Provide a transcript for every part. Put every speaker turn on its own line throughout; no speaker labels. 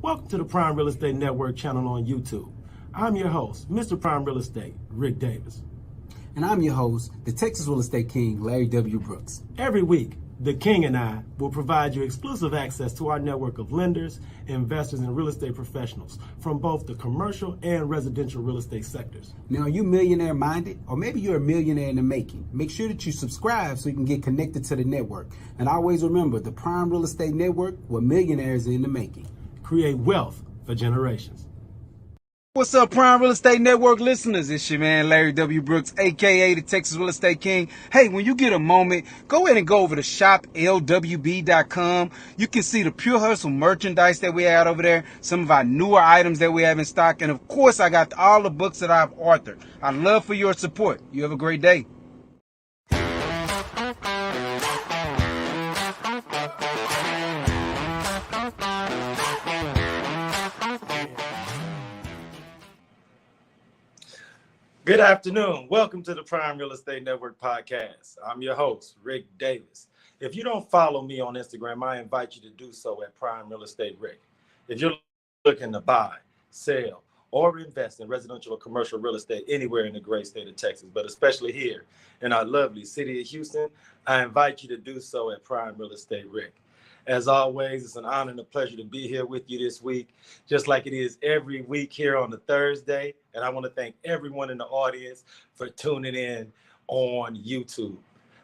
Welcome to the Prime Real Estate Network channel on YouTube. I'm your host, Mr. Prime Real Estate, Ric Davis.
And I'm your host, the Texas Real Estate King, LarryWBrooks.
Every week, the King and I will provide you exclusive access to our network of lenders, investors, and real estate professionals from both the commercial and residential real estate sectors.
Now, are you millionaire minded? Or maybe you're a millionaire in the making. Make sure that you subscribe so you can get connected to the network. And always remember, the Prime Real Estate Network, where millionaires are in the making.
Create wealth for generations.
What's up, Prime Real Estate Network listeners? It's your man, LarryWBrooks, a.k.a. the Texas Real Estate King. Hey, when you get a moment, go ahead and go over to shoplwb.com. You can see the Pure Hustle merchandise that we had over there, some of our newer items that we have in stock, and of course, I got all the books that I've authored. I'd love for your support. You have a great day.
Good afternoon. Welcome to the Prime Real Estate Network podcast. I'm your host, Ric Davis. If you don't follow me on Instagram, I invite you to do so at Prime Real Estate Ric. If you're looking to buy, sell, or invest in residential or commercial real estate anywhere in the great state of Texas, but especially here in our lovely city of Houston, I invite you to do so at Prime Real Estate Ric. As always, it's an honor and a pleasure to be here with you this week, just like it is every week here on the Thursday. And I want to thank everyone in the audience for tuning in on YouTube.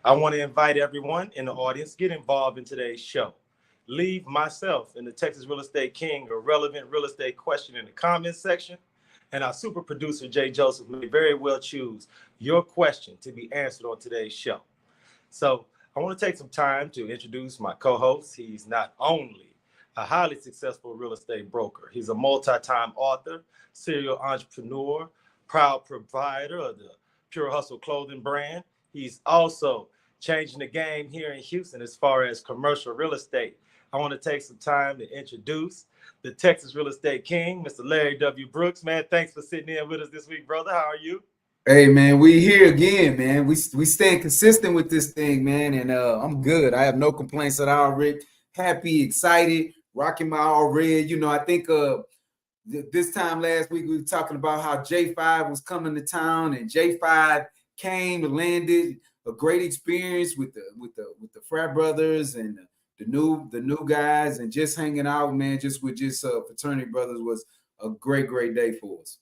I want to invite everyone in the audience, get involved in today's show. Leave myself and the Texas Real Estate King a relevant real estate question in the comments section. And our super producer, Jay Joseph, may very well choose your question to be answered on today's show. So I want to take some time to introduce my co-host. He's not only a highly successful real estate broker, he's a multi-time author, serial entrepreneur, proud provider of the Pure Hustle clothing brand. He's also changing the game here in Houston as far as commercial real estate. I want to take some time to introduce the Texas Real Estate King, Mr. Larry W. Brooks. Man, thanks for sitting in with us this week, brother. How are you?
Hey, man, we here again, man. We staying consistent with this thing, man, and I'm good. I have no complaints at all, Rick. Happy, excited, rocking my all red. You know, I think this time last week we were talking about how J5 was coming to town, and J5 came and landed. A great experience with the frat brothers and the new guys, and just hanging out, man, just with fraternity brothers was a great day for us.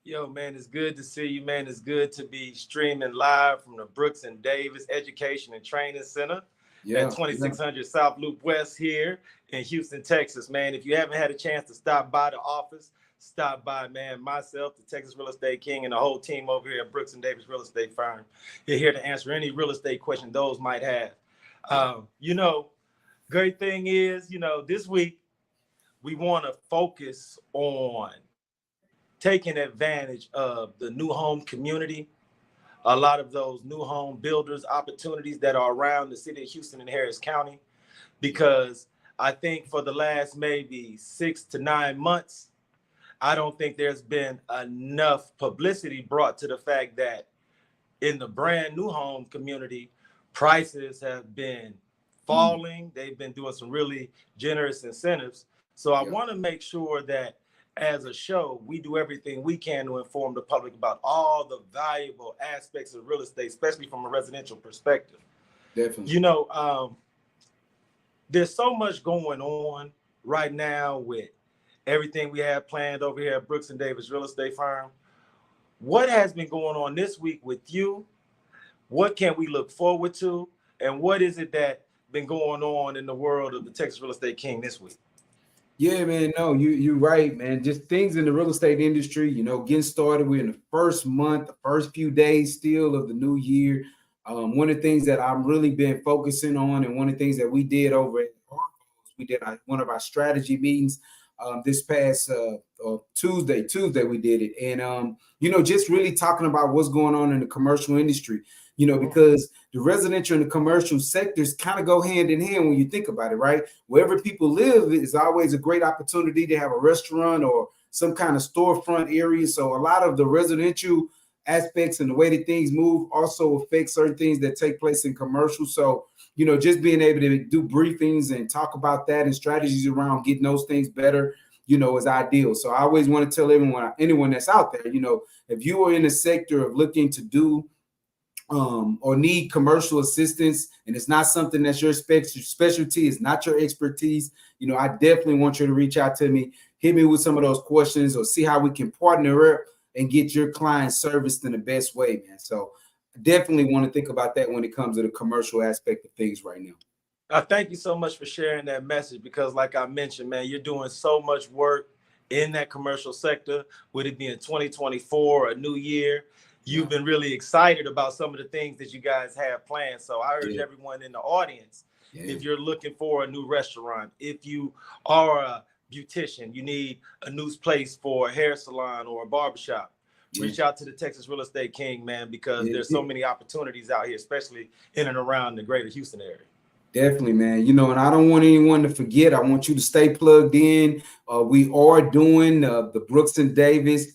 Yo, man, it's good to see you, man. It's good to be streaming live from the Brooks and Davis Education and Training Center at 2600 South Loop West here in Houston, Texas, man. If you haven't had a chance to stop by the office, stop by, man. Myself, the Texas Real Estate King, and the whole team over here at Brooks and Davis Real Estate Firm is here to answer any real estate question those might have. Great thing is, this week we want to focus on taking advantage of the new home community, a lot of those new home builders opportunities that are around the city of Houston and Harris County, because I think for the last maybe 6 to 9 months, I don't think there's been enough publicity brought to the fact that in the brand new home community, prices have been falling. They've been doing some really generous incentives. So I want to make sure that as a show, we do everything we can to inform the public about all the valuable aspects of real estate, especially from a residential perspective.
Definitely.
There's so much going on right now with everything we have planned over here at Brooks and Davis Real Estate Firm. What has been going on this week with you? What can we look forward to? And what is it that been going on in the world of the Texas Real Estate King this week?
Yeah, man, no, you're right, man. Just things in the real estate industry, getting started. We're in the first month, the first few days still of the new year. One of the things that I've really been focusing on, and one of the things that we did over at we did one of our strategy meetings this past Tuesday we did it. And, just really talking about what's going on in the commercial industry, because the residential and the commercial sectors kind of go hand in hand when you think about it, right? Wherever people live is always a great opportunity to have a restaurant or some kind of storefront area. So a lot of the residential aspects and the way that things move also affect certain things that take place in commercial. So, you know, just being able to do briefings and talk about that and strategies around getting those things better, you know, is ideal. So I always want to tell anyone that's out there, you know, if you are in a sector of looking to do or need commercial assistance, and it's not something that's your specialty, it's not your expertise, you know, I definitely want you to reach out to me, hit me with some of those questions, or see how we can partner up and get your client serviced in the best way, man. So definitely want to think about that when it comes to the commercial aspect of things right now.
I thank you so much for sharing that message, because like I mentioned, man, you're doing so much work in that commercial sector, with it being 2024, a new year. You've been really excited about some of the things that you guys have planned. So I urge everyone in the audience, if you're looking for a new restaurant, if you are a beautician, you need a new place for a hair salon or a barbershop, reach out to the Texas Real Estate King, man, because there's so many opportunities out here, especially in and around the greater Houston area.
Definitely, man. You know, and I don't want anyone to forget. I want you to stay plugged in. We are doing the Brooks and Davis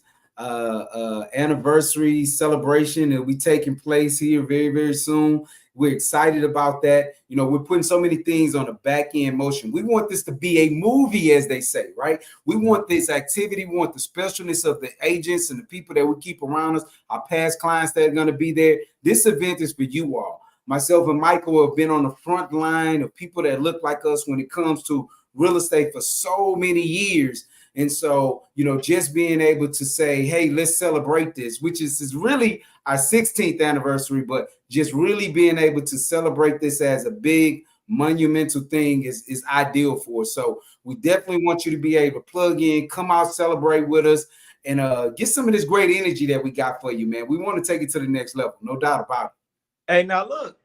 anniversary celebration that will be taking place here very, very soon. We're excited about that. You know, we're putting so many things on the back end motion. We want this to be a movie, as they say, right? We want this activity. We want the specialness of the agents and the people that we keep around us, our past clients that are going to be there. This event is for you all. Myself and Michael have been on the front line of people that look like us when it comes to real estate for so many years. And so, you know, just being able to say, hey, let's celebrate this, which is really our 16th anniversary, but just really being able to celebrate this as a big monumental thing is ideal for us. So we definitely want you to be able to plug in, come out, celebrate with us, and get some of this great energy that we got for you, man. We want to take it to the next level, no doubt about it.
Hey, now look,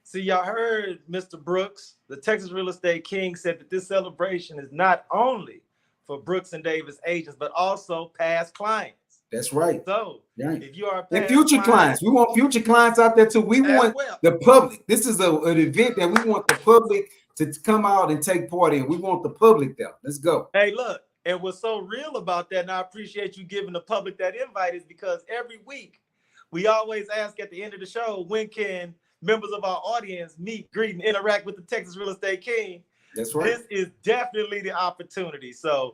see, y'all heard Mr. Brooks, the Texas Real Estate King, said that this celebration is not only for Brooks and Davis agents, but also past clients.
That's right.
So if you are
and future clients, we want future clients out there too. We want the public. This is an event that we want the public to come out and take part in. We want the public there. Let's go.
Hey, look, and what's so real about that, and I appreciate you giving the public that invite, is because every week we always ask at the end of the show, when can members of our audience meet, greet, and interact with the Texas Real Estate King?
That's right.
This is definitely the opportunity. So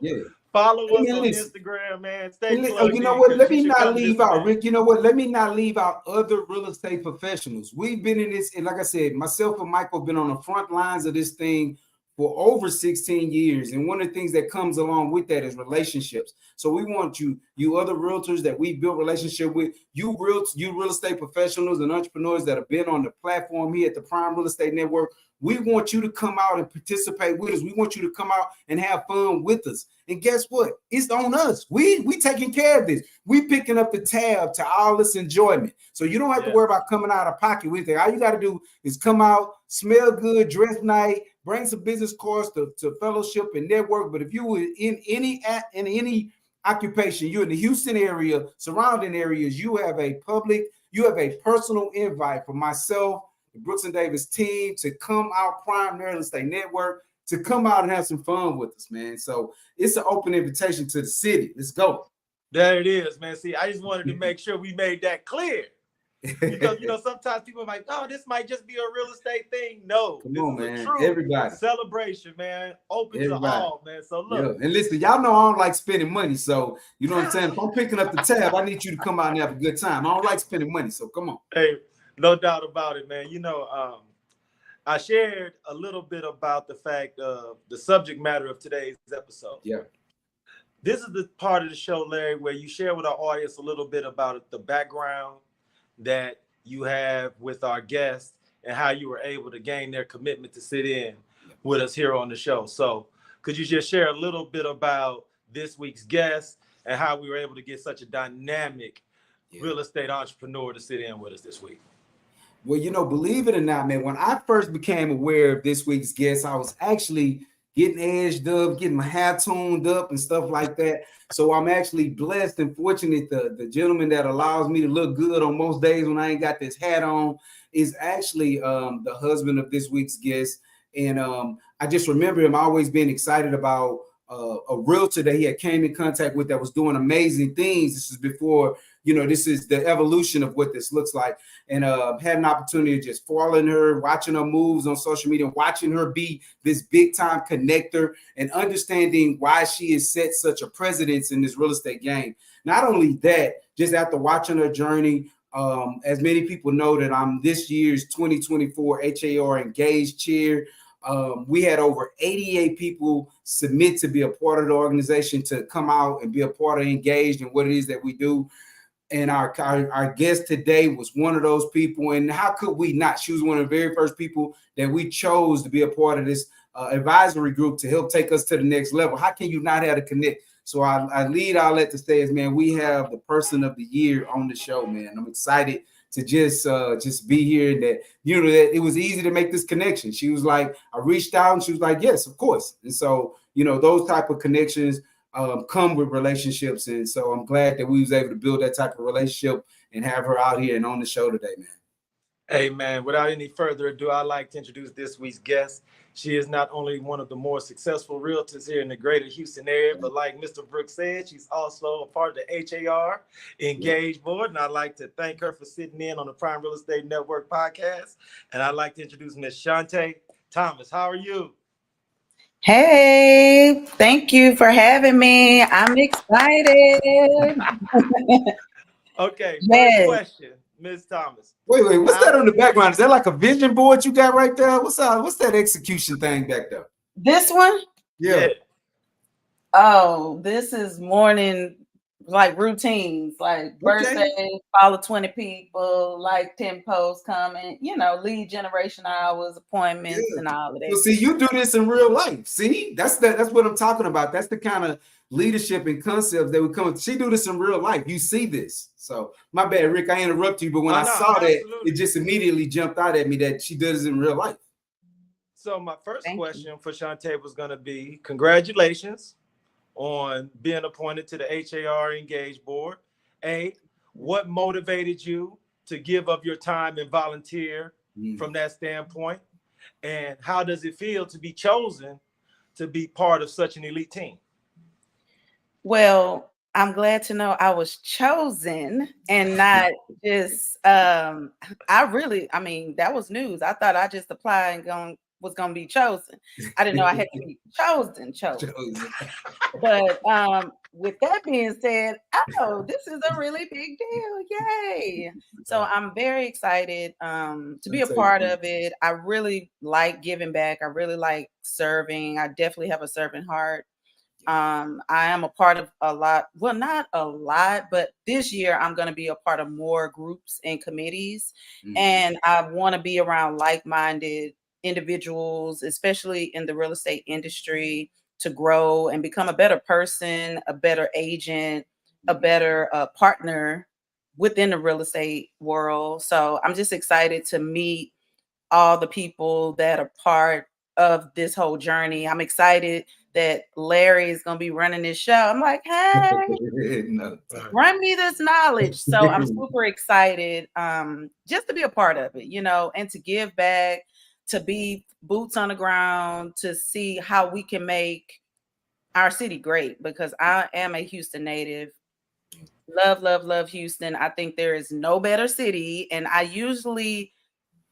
follow us on Instagram, man. Stay
you know what? Let me not leave out, Rick. You know what? Let me not leave out other real estate professionals. We've been in this, and like I said, myself and Michael have been on the front lines of this thing for over 16 years. And one of the things that comes along with that is relationships. So we want you other realtors that we built relationship with, you real estate professionals and entrepreneurs that have been on the platform here at the Prime Real Estate Network. We want you to come out and participate with us. We want you to come out and have fun with us. And guess what? It's on us. We taking care of this. We picking up the tab to all this enjoyment. So you don't have to worry about coming out of pocket with it. All you got to do is come out, smell good, dress nice, bring some business cards to fellowship and network. But if you were in any occupation, you're in the Houston area, surrounding areas, you have a personal invite from myself, the Brooks and Davis team, to come out, Prime Real Estate Network, to come out and have some fun with us, man. So it's an open invitation to the city. Let's go.
There it is, man. See, I just wanted to make sure we made that clear. Because, you know, sometimes people are like, oh, this might just be a real estate thing. No,
come
this
on,
is
man.
a true
Everybody.
Celebration, man. Open to all, man. So look.
And listen, y'all know I don't like spending money. So, you know what I'm saying? If I'm picking up the tab, I need you to come out and have a good time. I don't like spending money. So come on.
Hey, no doubt about it, man. You know, I shared a little bit about the fact of the subject matter of today's episode.
Yeah.
This is the part of the show, Larry, where you share with our audience a little bit about the background that you have with our guests and how you were able to gain their commitment to sit in with us here on the show. So could you just share a little bit about this week's guest and how we were able to get such a dynamic real estate entrepreneur to sit in with us this week?
Well, you know, believe it or not, man, when I first became aware of this week's guest, I was actually getting edged up, getting my hair tuned up and stuff like that. So I'm actually blessed and fortunate. The gentleman that allows me to look good on most days when I ain't got this hat on is actually the husband of this week's guest. And I just remember him always being excited about a realtor that he had came in contact with that was doing amazing things. This is before this is the evolution of what this looks like. And had an opportunity to just following her, watching her moves on social media, watching her be this big time connector, and understanding why she has set such a precedence in this real estate game. Not only that, just after watching her journey, as many people know that I'm this year's 2024 HAR Engaged Chair. We had over 88 people submit to be a part of the organization, to come out and be a part of Engaged and what it is that we do. And our guest today was one of those people. And how could we not? She was one of the very first people that we chose to be a part of this advisory group to help take us to the next level. How can you not have to connect? So I lead all that to say is, man, we have the person of the year on the show, man. I'm excited to just be here. And that, that it was easy to make this connection. She was like, I reached out and she was like, yes, of course. And so, those type of connections come with relationships. And so I'm glad that we was able to build that type of relationship and have her out here and on the show today, man.
Hey, man, without any further ado, I'd like to introduce this week's guest. She is not only one of the more successful realtors here in the greater Houston area, but like Mr. Brooks said, she's also a part of the HAR Engaged board. And I'd like to thank her for sitting in on the Prime Real Estate Network podcast. And I'd like to introduce Ms. Shawnte Thomas. How are you?
Hey, thank you for having me. I'm excited.
Okay,
Yes.
first question, Ms. Thomas.
Wait, what's that on the background? Is that like a vision board you got right there? What's that execution thing back there?
This one?
Yeah.
Oh, this is morning like routines, like birthdays, follow 20 people, like 10 posts coming, lead generation hours, appointments, and all of that.
So see, you do this in real life. See, that's what I'm talking about. That's the kind of leadership and concepts that would come. She do this in real life. You see this. So my bad, Rick, I interrupt you, but when I saw that, it just immediately jumped out at me that she does it in real life.
So my first question for Shawnte was going to be, congratulations on being appointed to the HAR Engaged board. What motivated you to give up your time and volunteer from that standpoint? And how does it feel to be chosen to be part of such an elite team?
Well, I'm glad to know I was chosen and not just, that was news. I thought I just applied and was going to be chosen. I didn't know I had to be chosen. But with that being said, this is a really big deal. Yay. So I'm very excited to be a part of it. I really like giving back. I really like serving. I definitely have a servant heart. I am a part of a lot, well, not a lot, but this year I'm going to be a part of more groups and committees. And I want to be around like-minded individuals, especially in the real estate industry, to grow and become a better person, a better agent, a better partner within the real estate world. So I'm just excited to meet all the people that are part of this whole journey. I'm excited that Larry is going to be running this show. I'm like, hey, run me this knowledge. So I'm super excited just to be a part of it, and to give back, to be boots on the ground, to see how we can make our city great, because I am a Houston native. Love Houston. I think there is no better city. And I usually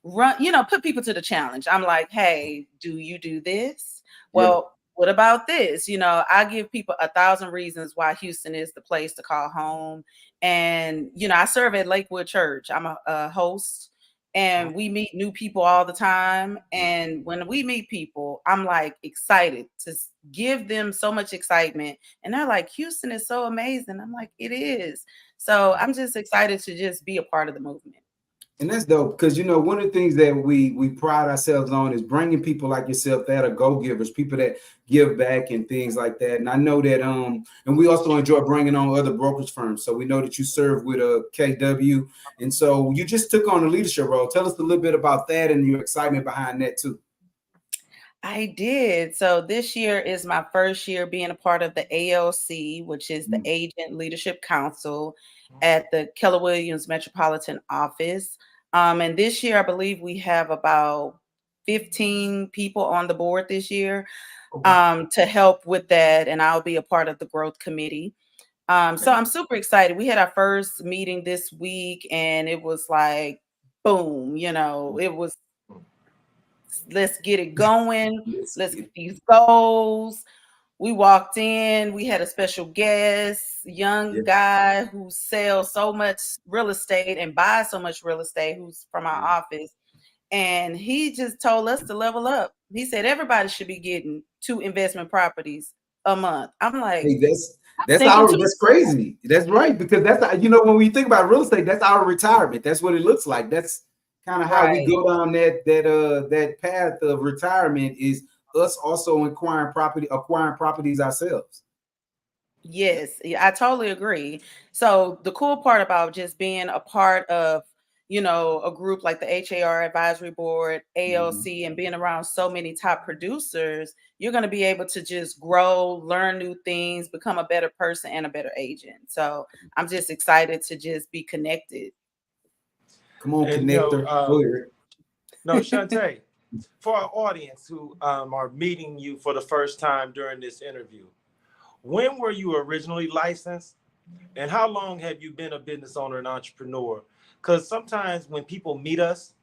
put people to the challenge. I'm like, hey, do you do this? Well, what about this? I give people 1,000 reasons why Houston is the place to call home. And, I serve at Lakewood Church. I'm a host, and we meet new people all the time. And when we meet people, I'm like excited to give them so much excitement. And they're like, Houston is so amazing. I'm like, it is. So I'm just excited to just be a part of the movement.
And that's dope, because one of the things that we pride ourselves on is bringing people like yourself that are go-givers, people that give back and things like that. And I know that and we also enjoy bringing on other brokerage firms. So we know that you serve with KW, and so you just took on a leadership role. Tell us a little bit about that and your excitement behind that too.
I did. So this year is my first year being a part of the ALC, which is the Agent Leadership Council at the Keller Williams Metropolitan Office. And this year, I believe we have about 15 people on the board this year to help with that. And I'll be a part of the growth committee. So I'm super excited. We had our first meeting this week, and it was like, boom, it was, let's get it going. Let's get these goals. We walked in, we had a special guest, young guy who sells so much real estate and buys so much real estate, who's from our office. And he just told us to level up. He said everybody should be getting 2 investment properties a month. I'm like,
hey, that's crazy. That's right, because that's when we think about real estate, that's our retirement. That's what it looks like. That's kind of how we go down that path of retirement, is us also acquiring properties ourselves.
Yes, I totally agree. So the cool part about just being a part of, a group like the HAR Advisory Board, ALC, and being around so many top producers, you're going to be able to just grow, learn new things, become a better person and a better agent. So I'm just excited to just be connected.
Come on, connector.
No, Shawnte, for our audience who are meeting you for the first time during this interview, when were you originally licensed, and how long have you been a business owner and entrepreneur? Because sometimes when people meet us,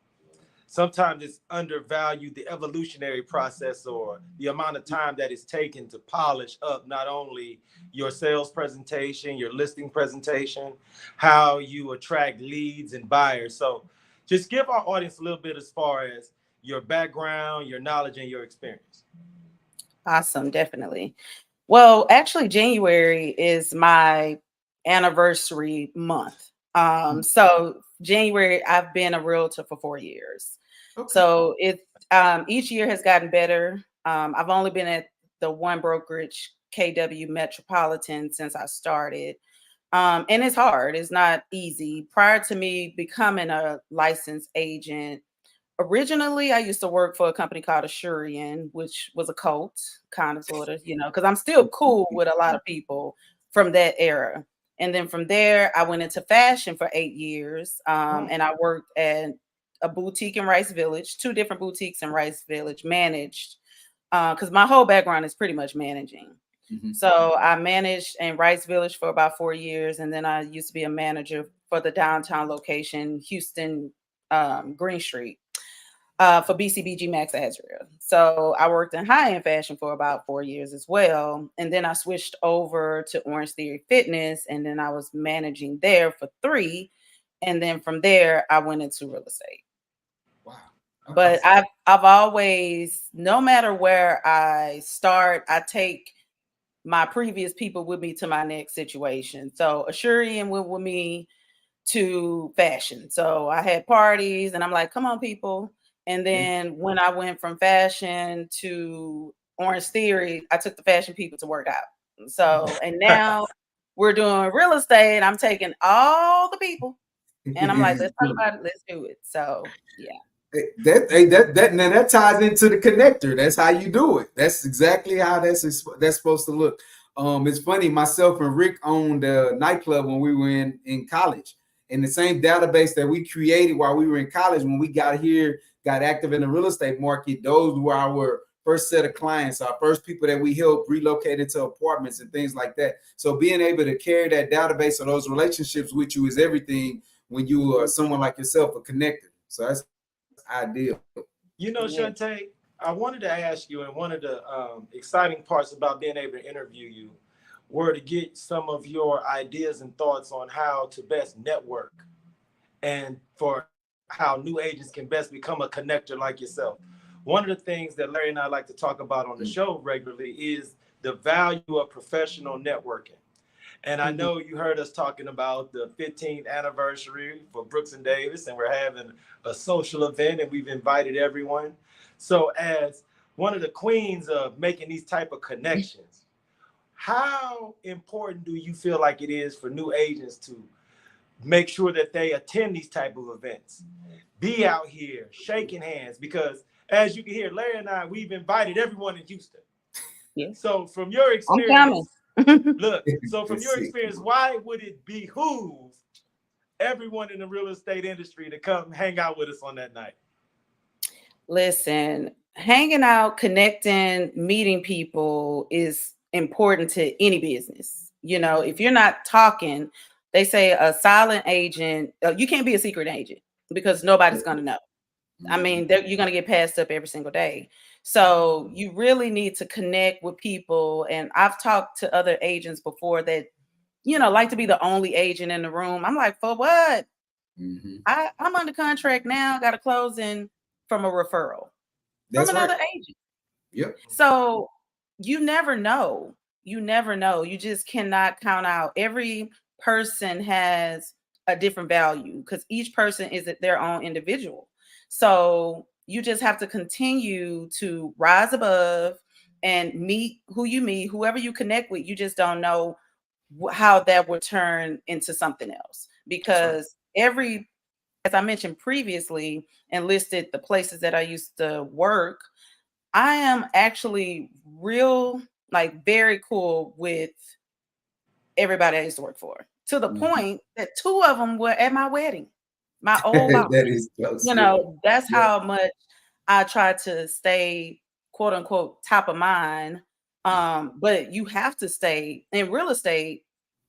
sometimes it's undervalued the evolutionary process or the amount of time that it's taken to polish up not only your sales presentation, your listing presentation, how you attract leads and buyers. So just give our audience a little bit as far as your background, your knowledge, and your experience.
Awesome, definitely. Well, actually, January is my anniversary month. So January, I've been a realtor for 4 years. Okay. So each year has gotten better. I've only been at the one brokerage, KW Metropolitan, since I started. And it's hard. It's not easy. Prior to me becoming a licensed agent, originally I used to work for a company called Asurian, which was a cult, kind of, sort of, because I'm still cool with a lot of people from that era. And then from there, I went into fashion for 8 years. And I worked at a boutique in Rice Village, 2 different boutiques in Rice Village, managed, because my whole background is pretty much managing. So I managed in Rice Village for about 4 years. And then I used to be a manager for the downtown location, Houston, Green Street, for BCBG Max Azria. So I worked in high-end fashion for about 4 years as well. And then I switched over to Orange Theory Fitness, and then I was managing there for 3. And then from there, I went into real estate. Wow. Okay. But I've always, no matter where I start, I take my previous people with me to my next situation. So Asurian went with me to fashion. So I had parties and I'm like, come on, people. And then when I went from fashion to Orange Theory, I took the fashion people to work out. So, and now we're doing real estate. I'm taking all the people and I'm like, let's talk about it. Let's do it. So yeah.
That ties into the connector. That's how you do it. That's exactly how that's supposed to look. It's funny, myself and Rick owned a nightclub when we were in college. And the same database that we created while we were in college, when we got active in the real estate market, those were our first set of clients, our first people that we helped relocate into apartments and things like that. So being able to carry that database of those relationships with you is everything when you are someone like yourself, a connector. So that's ideal.
Shawnte, I wanted to ask you, and one of the exciting parts about being able to interview you were to get some of your ideas and thoughts on how to best network and for how new agents can best become a connector like yourself. One of the things that Larry and I like to talk about on the show regularly is the value of professional networking. And I know you heard us talking about the 15th anniversary for Brooks and Davis, and we're having a social event and we've invited everyone. So as one of the queens of making these type of connections, how important do you feel like it is for new agents to make sure that they attend these type of events, be out here shaking hands? Because as you can hear, Larry and I, we've invited everyone in Houston. Yeah. So from your experience, your experience, why would it behoove everyone in the real estate industry to come hang out with us on that night?
Listen, hanging out, connecting, meeting people is important to any business. You know, if you're not talking, they say a silent agent, you can't be a secret agent because nobody's going to know. I mean, you're going to get passed up every single day. So you really need to connect with people. And I've talked to other agents before that, you know, like to be the only agent in the room. I'm like, for what? I'm under contract now, got a closing from a referral from another agent.
Yep.
So you never know. You never know. You just cannot count out. Every person has a different value because each person is their own individual. So you just have to continue to rise above and meet who you meet, whoever you connect with. You just don't know how that would turn into something else because as I mentioned previously and listed the places that I used to work, I am actually very cool with everybody I used to work for, to the point that 2 of them were at my wedding. My old boss.
That is close.
You know, that's how much I try to stay, quote unquote, top of mind. But you have to stay in real estate.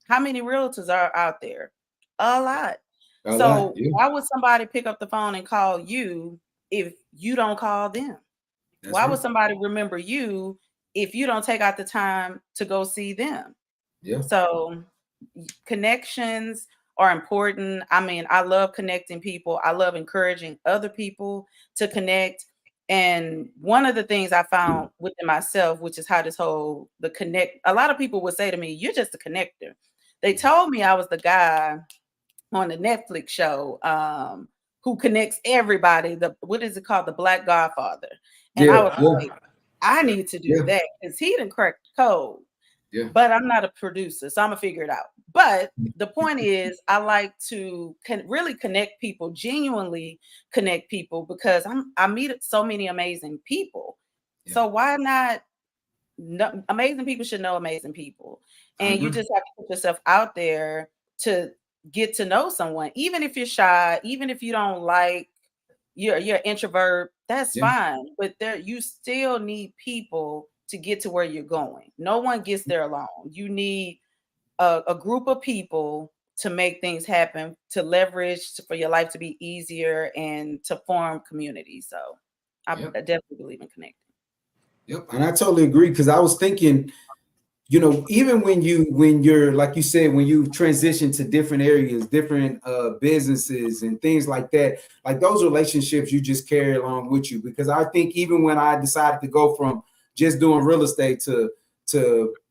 How many realtors are out there? A lot. Why would somebody pick up the phone and call you if you don't call them? Why would somebody remember you if you don't take out the time to go see them?
Yeah.
So connections are important. I mean, I love connecting people. I love encouraging other people to connect. And one of the things I found within myself, which is how a lot of people would say to me, you're just a connector. They told me I was the guy on the Netflix show who connects everybody. What is it called? The Black Godfather. And I was like, I need to do that because he didn't crack the code. Yeah. But I'm not a producer, so I'm gonna figure it out. But the point is, I like to really connect people, genuinely connect people, because I meet so many amazing people. Yeah. So why not? Amazing people should know amazing people, and you just have to put yourself out there to get to know someone, even if you're shy, even if you don't like. You're an introvert, that's fine. But you still need people to get to where you're going. No one gets there alone. You need a group of people to make things happen, to leverage, for your life to be easier and to form community. So I definitely believe in connecting.
Yep. And I totally agree, because I was thinking, you know, even when you're, like you said, when you transition to different areas, different businesses and things like that, like those relationships you just carry along with you. Because I think even when I decided to go from just doing real estate to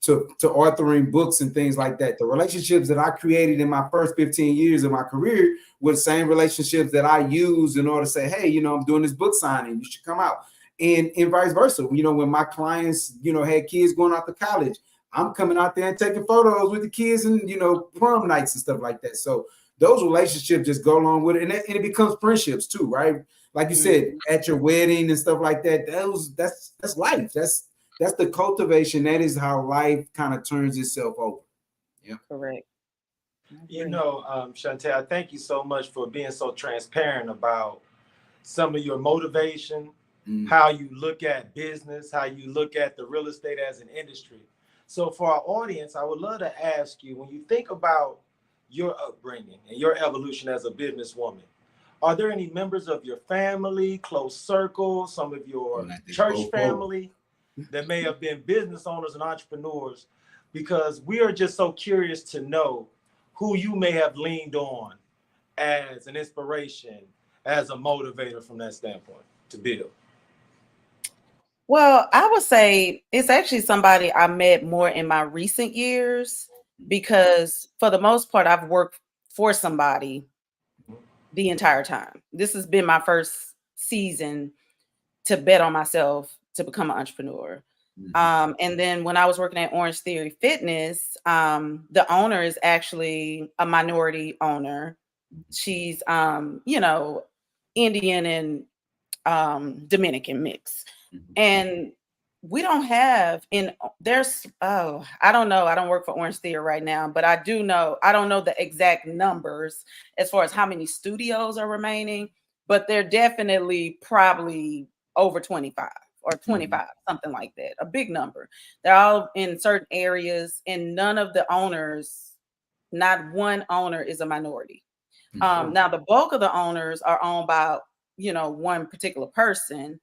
authoring books and things like that, the relationships that I created in my first 15 years of my career were the same relationships that I use in order to say, hey, you know, I'm doing this book signing, you should come out. And vice versa. You know, when my clients, you know, had kids going out to college, I'm coming out there and taking photos with the kids and, you know, prom nights and stuff like that. So those relationships just go along with it. And it becomes friendships too, right? Like you said, at your wedding and stuff like that, that's life. That's the cultivation. That is how life kind of turns itself over. Yeah.
Correct.
You know, Shawnte, I thank you so much for being so transparent about some of your motivation, how you look at business, how you look at the real estate as an industry. So for our audience, I would love to ask you, when you think about your upbringing and your evolution as a businesswoman, are there any members of your family, close circle, some of your church family that may have been business owners and entrepreneurs? Because we are just so curious to know who you may have leaned on as an inspiration, as a motivator from that standpoint to build.
Well, I would say it's actually somebody I met more in my recent years, because for the most part, I've worked for somebody the entire time. This has been my first season to bet on myself to become an entrepreneur. And then when I was working at Orange Theory Fitness, the owner is actually a minority owner. She's, you know, Indian and Dominican mix. And we don't have I don't know. I don't work for Orange Theory right now, but I don't know the exact numbers as far as how many studios are remaining, but they're definitely probably over 25 or 25, something like that, a big number. They're all in certain areas, and none of the owners, not one owner is a minority. Now the bulk of the owners are owned by, one particular person.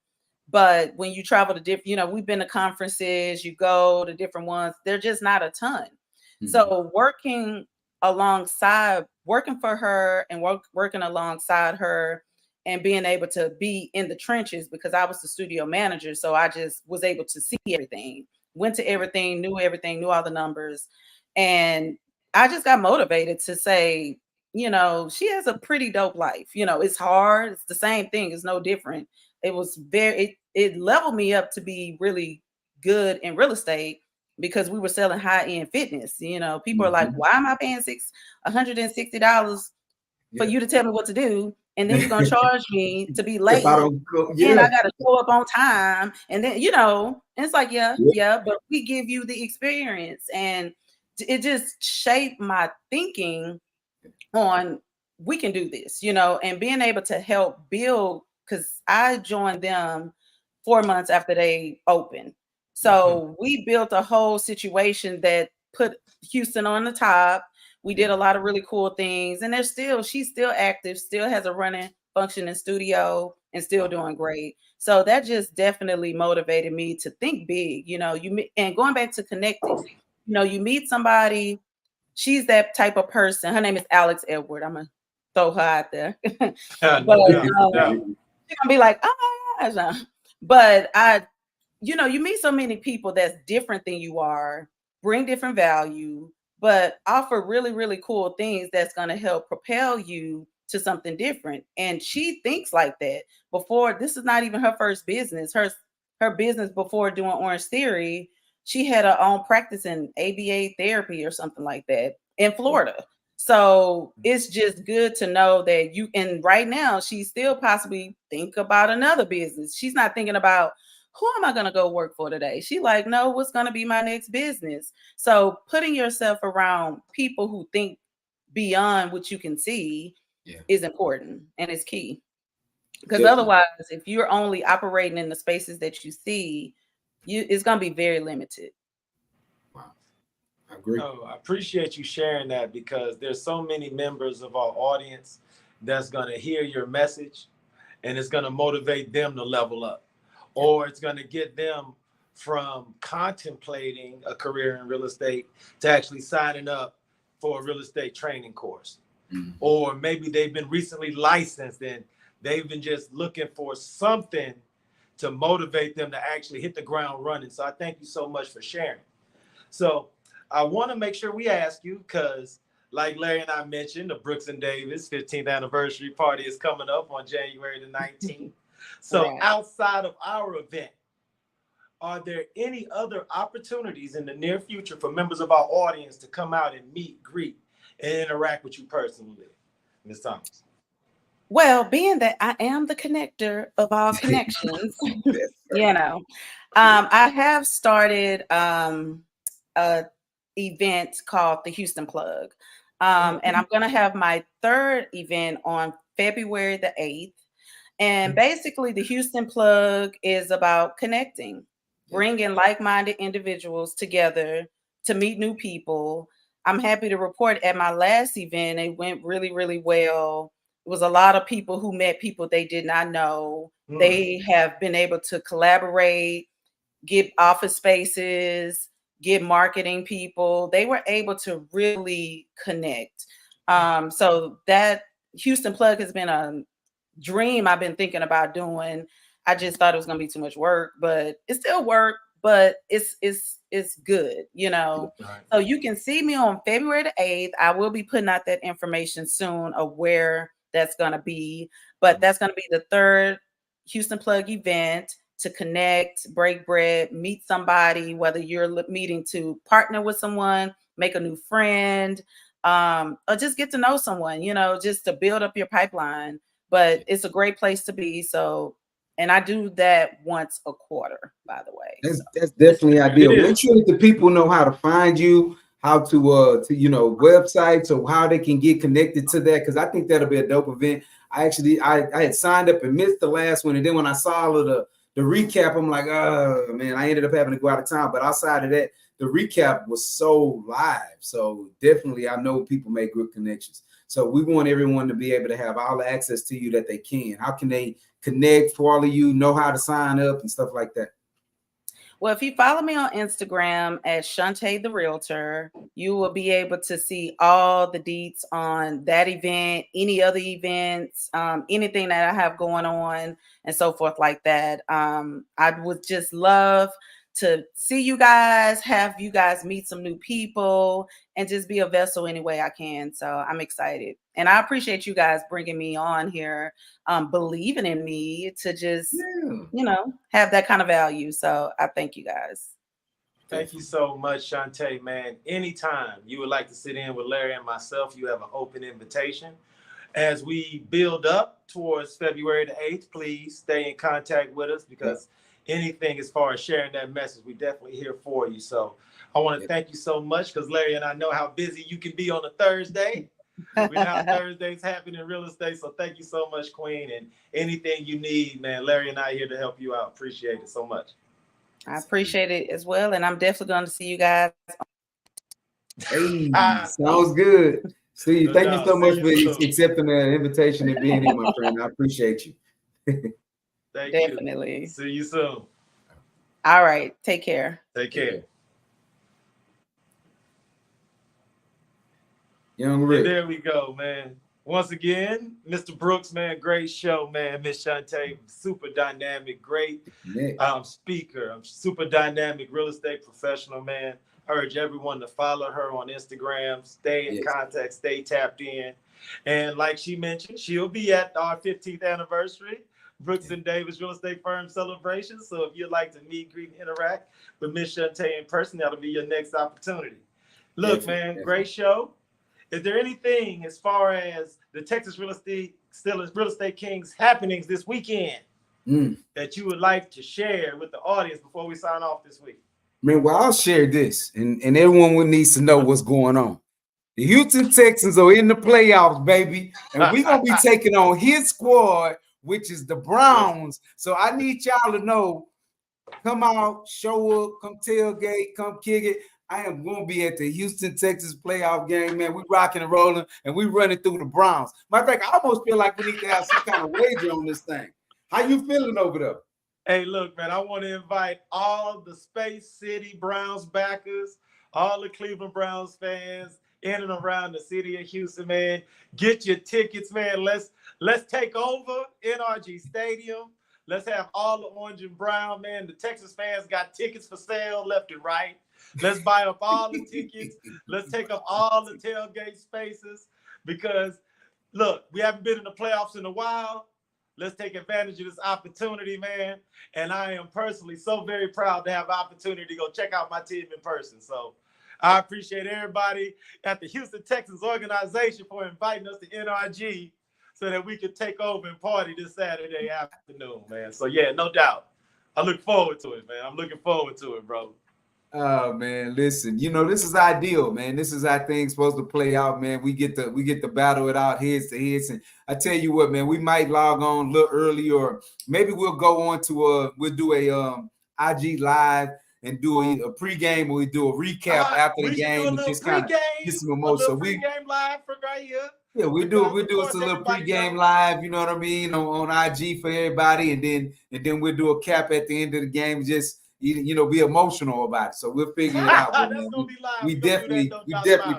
But when you travel to different, we've been to conferences, you go to different ones, they're just not a ton. So working for her and working alongside her and being able to be in the trenches, because I was the studio manager. So I just was able to see everything, went to everything, knew all the numbers. And I just got motivated to say, she has a pretty dope life. It's hard. It's the same thing. It's no different. It was it leveled me up to be really good in real estate, because we were selling high-end fitness. People are like, why am I paying $160 for you to tell me what to do? And then you're going to charge me to be late. And I got to show up on time. And then, it's like, but we give you the experience. And it just shaped my thinking on, we can do this, and being able to help build, because I joined them 4 months after they opened. So we built a whole situation that put Houston on the top. We did a lot of really cool things, and she's still active, still has a running, functioning studio, and still doing great. So that just definitely motivated me to think big, and going back to connecting, you meet somebody, she's that type of person. Her name is Alex Edward. I'm gonna throw her out there. But she's gonna be like, oh my gosh. But you meet so many people that's different than you are, bring different value, but offer really, really cool things that's going to help propel you to something different. And she thinks like that. Before, this is not even her first business. Her business before doing Orange Theory, she had her own practice in ABA therapy or something like that in Florida. So it's just good to know that and right now she's still possibly think about another business. She's not thinking about, who am I going to go work for today? She like, no, what's going to be my next business? So putting yourself around people who think beyond what you can see is important, and it's key. Because otherwise, if you're only operating in the spaces that you see, it's going to be very limited.
Wow. I agree.
Oh, I appreciate you sharing that, because there's so many members of our audience that's going to hear your message, and it's going to motivate them to level up. Or it's going to get them from contemplating a career in real estate to actually signing up for a real estate training course. Or maybe they've been recently licensed and they've been just looking for something to motivate them to actually hit the ground running. So I thank you so much for sharing. So I want to make sure we ask you, because like Larry and I mentioned, the Brooks and Davis 15th anniversary party is coming up on January the 19th. So outside of our event, are there any other opportunities in the near future for members of our audience to come out and meet, greet, and interact with you personally, Ms. Thomas?
Well, being that I am the connector of all connections, I have started an event called the Houston Plug. And I'm going to have my third event on February the 8th. And basically, the Houston Plug is about connecting, bringing like-minded individuals together to meet new people. I'm happy to report at my last event, it went really, really well. It was a lot of people who met people they did not know. They have been able to collaborate, get office spaces, get marketing people. They were able to really connect. So that Houston Plug has been a dream I've been thinking about doing. I just thought it was going to be too much work, but it's still work, but it's good, So you can see me on February the 8th. I will be putting out that information soon of where that's going to be, but that's going to be the third Houston Plug event to connect, break bread, meet somebody, whether you're meeting to partner with someone, make a new friend, or just get to know someone, just to build up your pipeline. But it's a great place to be. So, and I do that once a quarter, by the way.
That's definitely ideal. Make sure that the people know how to find you, how to websites, or how they can get connected to that, because I think that'll be a dope event. I had signed up and missed the last one, and then when I saw all of The recap, I'm like, oh man, I ended up having to go out of town. But outside of that, the recap was so live. So definitely, I know people make good connections. So we want everyone to be able to have all the access to you that they can. How can they connect, follow you, know how to sign up and stuff like that?
Well, if you follow me on Instagram at Shawnte the Realtor, you will be able to see all the deets on that event, any other events, anything that I have going on, and so forth like that. I would just love to see you guys, have you guys meet some new people, and just be a vessel any way I can. So I'm excited. And I appreciate you guys bringing me on here, believing in me to just, have that kind of value. So I thank you guys.
Thank you so much, Shawnte, man. Anytime you would like to sit in with Larry and myself, you have an open invitation. As we build up towards February the 8th, please stay in contact with us, because anything as far as sharing that message, we definitely here for you. So I want to thank you so much, because Larry and I know how busy you can be on a Thursday. We know how Thursdays happen in real estate. So thank you so much, Queen. And anything you need, man, Larry and I are here to help you out. Appreciate it so much.
I appreciate it as well. And I'm definitely going to see you guys.
Hey, sounds good. See, thank you so much for accepting the invitation and being here, my friend. I appreciate you.
Definitely.
See you soon.
All right. Take care.
Take care.
Young Rick.
There we go, man. Once again, Mr. Brooks, man, great show, man. Miss Shawnte, super dynamic, great speaker, super dynamic real estate professional, man. I urge everyone to follow her on Instagram, stay in contact, stay tapped in. And like she mentioned, she'll be at our 15th anniversary, Brooks and Davis Real Estate Firm celebration. So if you'd like to meet, greet, and interact with Miss Shawnte in person, that'll be your next opportunity. Look, man, great show. Is there anything as far as the Texas Real Estate Kings happenings this weekend that you would like to share with the audience before we sign off this week?
Man, well, I'll share this, and everyone needs to know what's going on. The Houston Texans are in the playoffs, baby, and we're going to be taking on his squad, which is the Browns. So I need y'all to know, come out, show up, come tailgate, come kick it. I am going to be at the Houston, Texas playoff game, man. We rocking and rolling, and we running through the Browns. Matter of fact, I almost feel like we need to have some kind of wager on this thing. How you feeling over there?
Hey, look, man, I want to invite all the Space City Browns backers, all the Cleveland Browns fans in and around the city of Houston, man. Get your tickets, man. Let's take over NRG Stadium. Let's have all the orange and brown, man. The Texas fans got tickets for sale left and right. Let's buy up all the tickets. Let's take up all the tailgate spaces, because, look, we haven't been in the playoffs in a while. Let's take advantage of this opportunity, man. And I am personally so very proud to have the opportunity to go check out my team in person. So I appreciate everybody at the Houston Texans organization for inviting us to NRG so that we could take over and party this Saturday afternoon, man. So, yeah, no doubt. I look forward to it, man. I'm looking forward to it, bro.
Oh man, listen, this is ideal, man. This is how things supposed to play out, man. We get to battle it out heads to heads. And I tell you what, man, we might log on a little early, or maybe we'll go on to we'll do a IG live and do a pregame, or we do a recap after the game and just kind of get some emotion. So we
pregame live from right here.
Yeah, we do a little pregame live, you know what I mean, on IG for everybody, and then we'll do a cap at the end of the game, just be emotional about it. So we'll figure it out.
That's gonna be live.
We definitely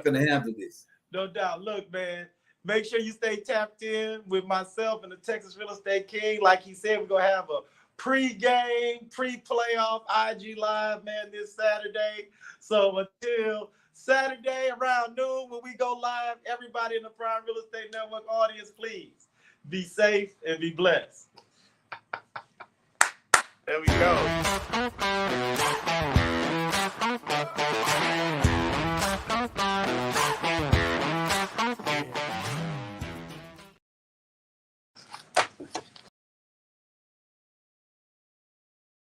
gonna handle this.
No doubt. Look, man, make sure you stay tapped in with myself and the Texas Real Estate King. Like he said, we're gonna have a pre-game, pre-playoff IG live, man, this Saturday. So until Saturday around noon when we go live, everybody in the Prime Real Estate Network audience, please be safe and be blessed. There we go.